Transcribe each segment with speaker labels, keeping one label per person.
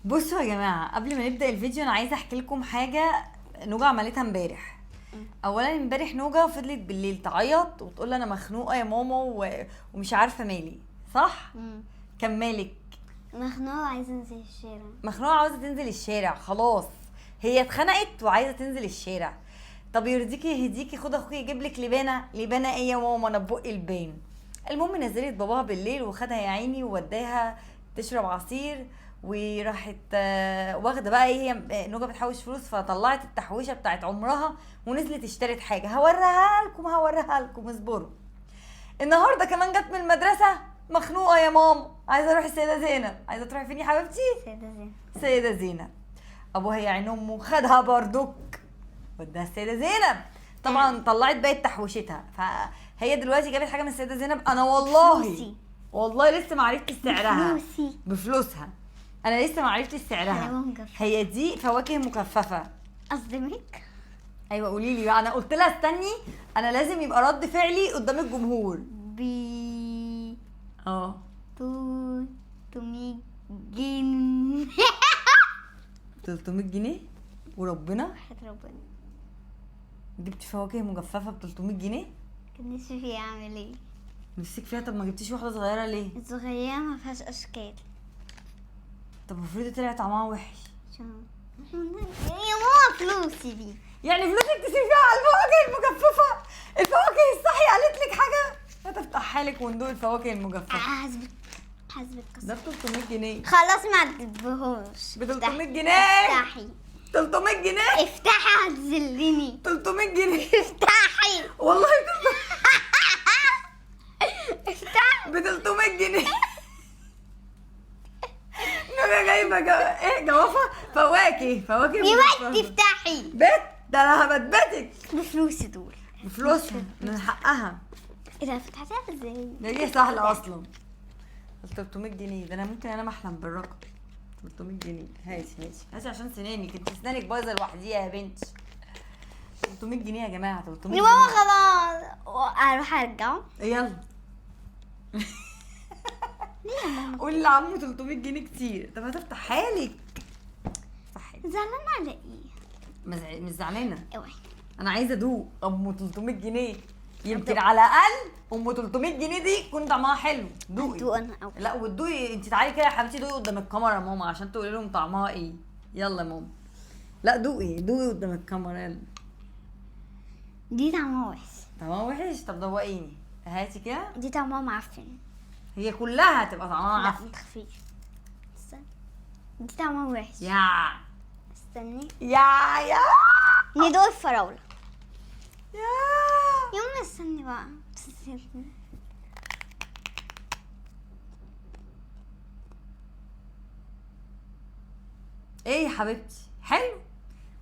Speaker 1: بصوا يا جماعه، قبل ما نبدا الفيديو انا عايزه احكي لكم حاجه نوجا عملتها امبارح. اولا امبارح نوجا فضلت بالليل تعيط وتقول انا مخنوقه يا ماما ومش عارفه مالي، صح؟ كان مالك؟
Speaker 2: مخنوقة وعايزة انزل الشارع.
Speaker 1: مخنوقه عاوزه تنزل الشارع، خلاص هي اتخنقت وعايزه تنزل الشارع. طب يرضيكي يهديكي، خد اخوكي يجيب لك لبانه ايه يا ماما، انا بقي البان. المهم نزلت باباها بالليل وخدها يا عيني ووداها تشرب عصير، وراحت واخده بقى ايه، هي نوجا بتحوش فلوس فطلعت التحويشه بتاعت عمرها ونزلت اشترت حاجه. هوريها لكم اصبروا. النهارده كمان جت من المدرسه مخنوقه يا ماما، عايزه اروح السيده زينب. عايزه تروحي فين يا حبيبتي؟
Speaker 2: سيدة زينب.
Speaker 1: سيده زينب. ابوها يا عين امه خدها بردك وداها السيده زينب. طبعا طلعت بقت تحويشتها، فهي دلوقتي جابت حاجه من السيده زينب. انا
Speaker 2: بفلوسي.
Speaker 1: والله لسه ما عرفتش سعرها.
Speaker 2: بفلوسي.
Speaker 1: بفلوسها. انا لسه ما عرفتش
Speaker 2: حلاوة
Speaker 1: سعرها.
Speaker 2: مجففة.
Speaker 1: هي دي فواكه مكففه.
Speaker 2: أصدمك؟
Speaker 1: ايوه قولي لي بقى. انا قلت لها استني، انا لازم يبقى رد فعلي قدام الجمهور.
Speaker 2: بي
Speaker 1: اه
Speaker 2: تو تومي جن
Speaker 1: 300 جنيه وربنا
Speaker 2: وحياة ربنا
Speaker 1: جبت فواكه مجففه ب 300 جنيه.
Speaker 2: كان نفسي فيه اعمل ايه؟
Speaker 1: نفسك فيها؟ طب ما جبتيش واحده صغيره ليه؟
Speaker 2: الصغيرة ما فيهاش اشكال.
Speaker 1: طب افرضي طلع طعمها وحش؟
Speaker 2: شو يا ماما فلوسي دي.
Speaker 1: يعني فلوسك تصرفيها على الفواكه المجففه؟ الفواكه الصحي قالت لك حاجه؟ هتفتحها لك وندوق الفواكه المجففه.
Speaker 2: حسبك
Speaker 1: ده ب 300 جنيه.
Speaker 2: خلاص ما تدبهوش.
Speaker 1: ب 300 جنيه.
Speaker 2: افتحي
Speaker 1: 300 جنيه.
Speaker 2: افتحي هتذلني.
Speaker 1: 300 جنيه.
Speaker 2: افتحي
Speaker 1: والله
Speaker 2: افتحي
Speaker 1: ب 300 جنيه. نوجا جايبه ايه جوافه فواكه
Speaker 2: يا
Speaker 1: مجففة.
Speaker 2: بنت افتحي
Speaker 1: بيت ده انا هبتبتك
Speaker 2: بفلوسي دول.
Speaker 1: بفلوسها من حقها.
Speaker 2: ايه ده فتحتها ازاي؟
Speaker 1: ده هي سهله اصلا. 300 جنيه ده انا ممكن انام احلم بالرقم. 300 جنيه. هاتي عشان سنانك، انت سنانك بايظه لوحديها يا بنتي. 300 جنيه يا جماعه، 300
Speaker 2: يا
Speaker 1: جنيه.
Speaker 2: ماما خلاص اروح ارجعه.
Speaker 1: يلا
Speaker 2: ليه يا ماما؟
Speaker 1: قولي لعمو 300 جنيه كتير. طب هتفتحها لك. صحي.
Speaker 2: زعلانة على ايه؟
Speaker 1: مش زعلانه،
Speaker 2: اوعي.
Speaker 1: انا عايزه ادوق ام 300 جنيه. يمكن
Speaker 2: هدوق.
Speaker 1: على الاقل ام 300 جنيه دي يكون طعمها حلو. دوقي.
Speaker 2: هدوق انا اول.
Speaker 1: لا وتدوقي انت. تعالي كده يا حبيبتي دوقي قدام الكاميرا يا ماما عشان تقولي لهم طعمها ايه. يلا يا ماما. لا دوقي قدام الكاميرا يلا.
Speaker 2: دي طعمها وحش.
Speaker 1: طعمها وحش؟ طب دوقيني. هاتي كده.
Speaker 2: دي طعمها معفن.
Speaker 1: هي كلها هتبقى طعمها
Speaker 2: لا
Speaker 1: عفن.
Speaker 2: متخفيش. استنى. دي طعمها وحش.
Speaker 1: يا
Speaker 2: استني
Speaker 1: يا
Speaker 2: ندوق الفراولة.
Speaker 1: يا
Speaker 2: يا ماما استني بقى.
Speaker 1: ايه يا حبيبتي حلو؟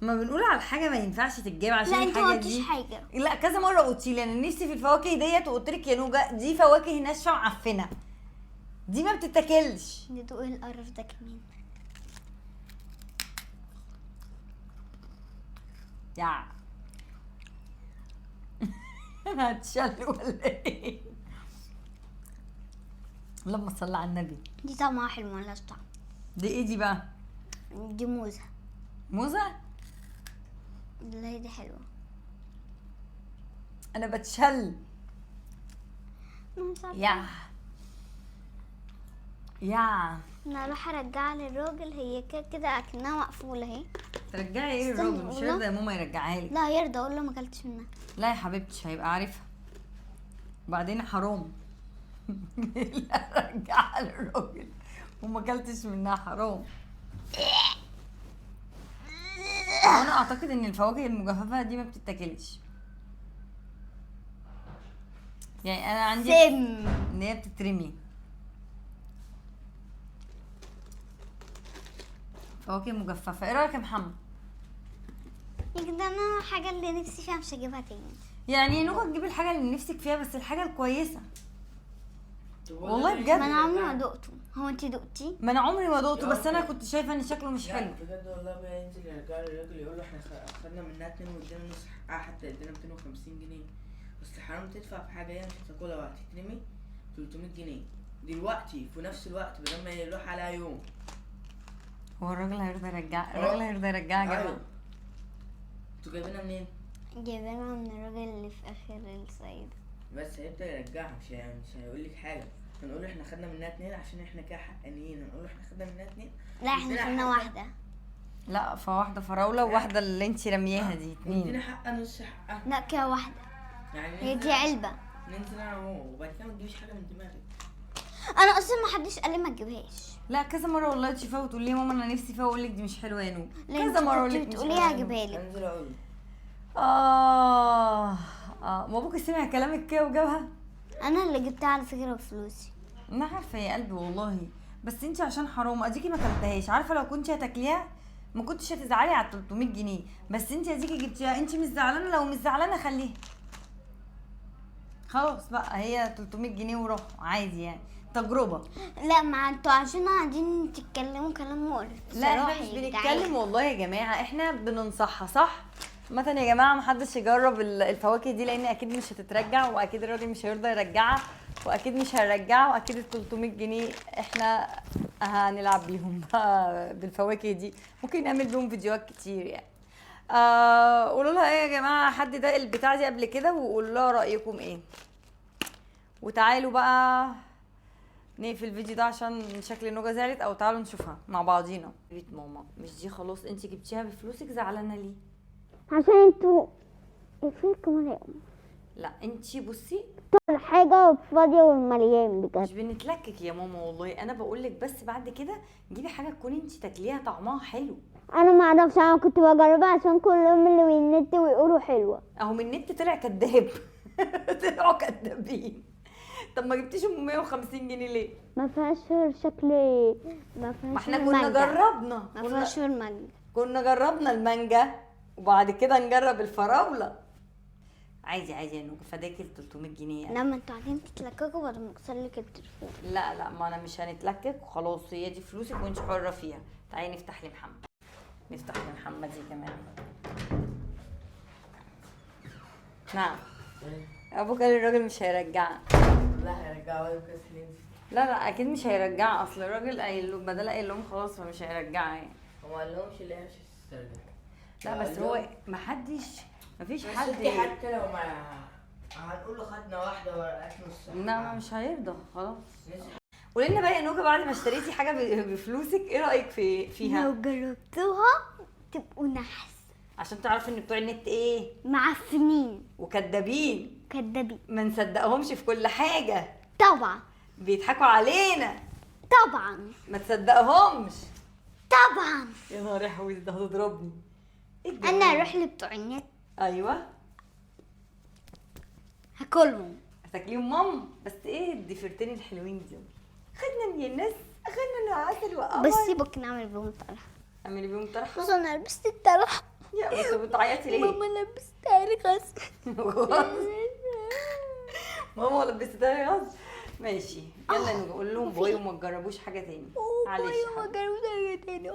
Speaker 1: ما بنقول على الحاجه ما ينفعش تتجاب عشان
Speaker 2: لا انت ما
Speaker 1: الحاجه
Speaker 2: قلتيش
Speaker 1: دي.
Speaker 2: حاجة.
Speaker 1: لا كذا مره قلتي لي انا نفسي في الفواكه ديت وقلت لك يا نوجا دي فواكه ناشفه معفنه، دي ما بتتاكلش.
Speaker 2: ندوق القرف ده كمان.
Speaker 1: يا هتشل ولا ايه؟ اللهم صل على النبي.
Speaker 2: دي طعمها حلو ملهاش طعم.
Speaker 1: دي ايه دي بقى؟
Speaker 2: دي موزة.
Speaker 1: موزه؟
Speaker 2: لا دي حلوة.
Speaker 1: انا بتشل.
Speaker 2: أنا مش عارفة.
Speaker 1: يا
Speaker 2: انا اروح ارجعها للراجل. هي كده اكنها مقفولة اهي.
Speaker 1: ترجعي ايه
Speaker 2: استني
Speaker 1: الراجل؟ مش
Speaker 2: والله.
Speaker 1: هيرضى يا ماما يرجعها لك.
Speaker 2: لا يرضى اقول له ما اكلتش منها.
Speaker 1: لا يا حبيبتي هيبقى عارفها. وبعدين حرام. لا رجعها للراجل وما اكلتش منها، حرام. وانا اعتقد ان الفواكه المجففه دي ما بتتاكلش. يعني انا عندي
Speaker 2: سم.
Speaker 1: ان هي بتترمي. فواكه مجففه. ايه رايك يا محمد؟
Speaker 2: يمكن ده انا الحاجة اللي نفسي فيها مش هجيبها تاني.
Speaker 1: يعني نوجا تجيب الحاجه اللي نفسك فيها بس الحاجه الكويسه. والله بجد.
Speaker 2: ما انا عمري ما دقته. هو انتي دقتي؟
Speaker 1: ما انا عمري ما دقته بس انا كنت شايفه ان شكله مش حلو.
Speaker 3: بجد والله بقى ينزل يرجع للراجل يقول له احنا خدنا منها 2 وادينا نص حقها حتى ادينا 250 جنيه بس حرام تدفع في حاجه هي مش هتاكلها وهتترمي 300 جنيه دلوقتي في نفس الوقت بدل ما يروح عليها يوم.
Speaker 1: هو الراجل هيرضى يرجع؟ الراجل هيرضى يرجعها يا جماعه؟
Speaker 3: ايوه. انتوا جايبينها منين؟
Speaker 2: جايبينها من الراجل اللي في اخر الصعيد.
Speaker 3: بس هيبدأ يرجعها، مش هيقول لك حاجه. هنقول له احنا خدنا منها 2 عشان احنا كده حقانيين. هنقول له احنا خدنا منها 2.
Speaker 2: لا احنا خدنا واحده.
Speaker 1: لا، فواحده فراوله وواحده اللي انت رمياها دي،
Speaker 3: ادينا
Speaker 1: 2.
Speaker 3: حقها نص حقها.
Speaker 2: لا كده واحده.
Speaker 3: يعني
Speaker 2: هي دي علبه.
Speaker 3: ننزل انا وهو وبعد كده ما تجيبيش حاجه من دماغك.
Speaker 2: انا اصلا ما حدش قال لي ما تجيبهاش.
Speaker 1: لا كذا مره والله تشوفها وتقول لي يا ماما انا نفسي فيها، واقول لك دي مش حلوه يا نور.
Speaker 2: لا
Speaker 1: كذا مره اقول لك مش
Speaker 2: بتقولي
Speaker 1: حلوة يا نور.
Speaker 2: هجيبها لك.
Speaker 3: انزل اقول له.
Speaker 1: ما ابوك سمع كلامك كده وجابها.
Speaker 2: انا اللي جبتها على فكره بفلوسي.
Speaker 1: انا عارفه يا قلبي والله، بس انت عشان حرام اديكي ما كلتهاش. عارفه لو كنتي هتاكليها ما كنتش هتزعلي على 300 جنيه، بس انت اديكي جبتيها. انت مش زعلانه؟ لو مش زعلانه خليها خلاص بقى، هي 300 جنيه وروح عادي يعني، تجربه.
Speaker 2: لا ما انتوا عشان قاعدين تتكلموا كلام مقرف.
Speaker 1: لا احنا
Speaker 2: بصراحة
Speaker 1: مش
Speaker 2: يا
Speaker 1: بنتكلم
Speaker 2: جدعان.
Speaker 1: والله يا جماعه، احنا بننصحها صح. مثلا يا جماعه محدش يجرب الفواكه دي، لان اكيد مش هتترجع، واكيد الراجل مش هيرضى يرجعها، واكيد مش هيرجعها، واكيد ال 300 جنيه احنا هنلعب بيهم بقى بالفواكه دي. ممكن نعمل بيهم فيديوهات كتير يعني. قولوا لها ايه يا جماعه، حد ده البتاع دي قبل كده، وقولوا لها رايكم ايه. وتعالوا بقى نقفل الفيديو ده عشان شكل نوجا زعلت، او تعالوا نشوفها مع بعضينا. بيت ماما مش دي خلاص انت جبتيها بفلوسك، زعلانه ليه؟
Speaker 2: عشان انتوا فيكم اليوم
Speaker 1: لا انت بصي
Speaker 2: كل حاجه فاضيه والمليان
Speaker 1: مش
Speaker 2: بجد.
Speaker 1: بنتلكك يا ماما والله، انا بقول لك بس بعد كده جيبي حاجه تكوني انت تاكليها طعمها حلو.
Speaker 2: انا ما اعرفش، انا كنت بجربها عشان كلهم اللي من النت ويقولوا حلوه.
Speaker 1: اهو من النت طلع كداب. طلعوا كدابين. طب ما جبتيش ام 150 جنيه ليه؟
Speaker 2: ما فيهاش غير شكل، ما فيهاش
Speaker 1: ما احنا
Speaker 2: غير
Speaker 1: كنا
Speaker 2: مانجا.
Speaker 1: جربنا،
Speaker 2: ما فيهاش غير مانجا.
Speaker 1: كنا جربنا المانجا وبعد كده نجرب الفراوله. عادي عادي يعني، فداكي ال 300 جنيه يعني.
Speaker 2: لما انتوا قاعدين تتلككوا بعد ما اكسر لك التليفون.
Speaker 1: لا لا، ما انا مش هنتلكك وخلاص، هي دي فلوسك وانت حره فيها. تعالي نفتح لمحمد، نفتح لمحمد يا جماعه. نعم ابوك قال الراجل مش هيرجعها.
Speaker 3: لا هيرجعوا لي كاس لينز.
Speaker 1: لا لا اكيد مش هيرجعها، اصل الراجل قايل له بدل قايل لهم خلاص فمش هيرجعها يعني.
Speaker 3: هو ما قالهمش اللي هي مش هتسترجع.
Speaker 1: لا بس هو مفيش
Speaker 3: بس
Speaker 1: حد
Speaker 3: انت حتى لو ما هنقول له خدنا واحده ولا اكل نص.
Speaker 1: لا مش هيرضى خلاص. قولي لنا بقى يا نوجا، بعد ما اشتريتي حاجه بفلوسك ايه رايك فيها؟
Speaker 2: لو جربتوها تبقوا نحس.
Speaker 1: عشان تعرفي ان بتوع النت ايه؟
Speaker 2: معفنين
Speaker 1: وكدابين،
Speaker 2: كدابين.
Speaker 1: ما نصدقهمش في كل حاجه،
Speaker 2: طبعا
Speaker 1: بيضحكوا علينا،
Speaker 2: طبعا
Speaker 1: ما تصدقهمش.
Speaker 2: طبعا.
Speaker 1: يا نهار اسود، ده هتضربني. ايه الجو
Speaker 2: انا
Speaker 1: ده؟
Speaker 2: اروح لبتوع النت
Speaker 1: ايوه
Speaker 2: هاكلهم.
Speaker 1: هتاكليهم ماما، بس ايه الضفيرتين الحلوين دي؟ خدنا من الناس، اخدنا العسل وقمر.
Speaker 2: بس سيبك نعمل بيهم طرح.
Speaker 1: اعملي بيهم طرحه.
Speaker 2: بص انا لبست الطرح.
Speaker 1: يا انت بتعيطي ليه؟
Speaker 2: ماما لبستها لي غصب.
Speaker 1: ماما لبستها غصب. ماشي يلا نقول لهم باي وما تجربوش حاجه تاني. معلش يا
Speaker 2: ما
Speaker 1: حبيبي.
Speaker 2: جربوش حاجه تاني.